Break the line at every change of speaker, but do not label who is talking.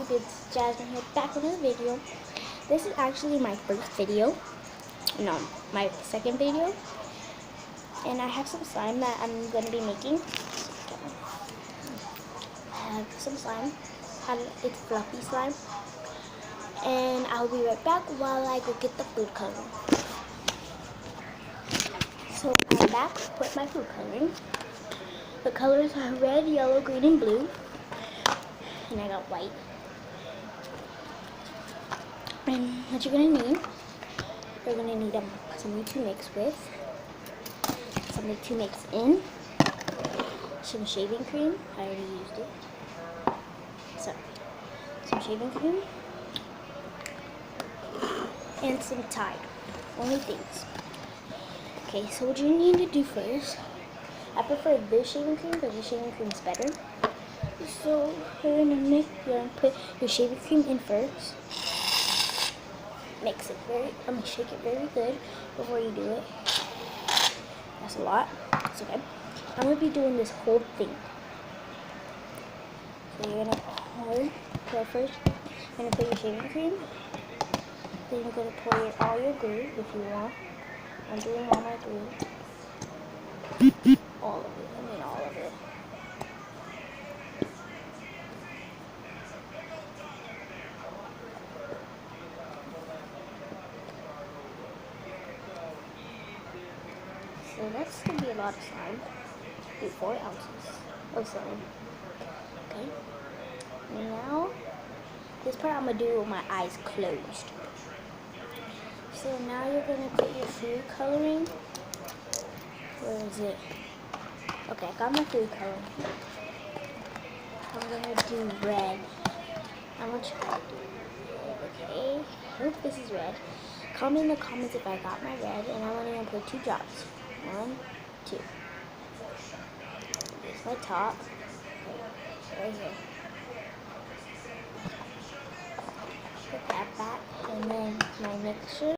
YouTube? It's Jasmine here, back with another video. This is actually my first video. No, my second video. And I have some slime that I'm going to be making. I have some slime. It's fluffy slime. And I'll be right back while I go get the food coloring. So I'm back with my food coloring. The colors are red, yellow, green, and blue. And I got white. And what you're going to need, you're going to need something to mix with, something to mix in, some shaving cream, I already used it, so some shaving cream, and some Tide, only things. Okay, so what you need to do first, I prefer this shaving cream because the shaving cream is better. So you're going to put your shaving cream in first. Mix it shake it very good before you do it. That's a lot. It's okay. I'm gonna be doing this whole thing. So you're gonna pour first. You're gonna put your shaving cream. Then you're gonna pour all your glue if you want. I'm doing all my glue. All of it. I mean all of it. So that's going to be a lot of slime. 4 ounces of slime. Okay. And now, this part I'm going to do with my eyes closed. So now you're going to put your food coloring. Where is it? Okay, I got my food coloring. I'm going to do red. I'm going to try to do red. Okay. I hope this is red. Comment in the comments if I got my red. And I'm only going to put 2 drops. 1, 2. Here's my top. Right here. Put that back, and then my mixture.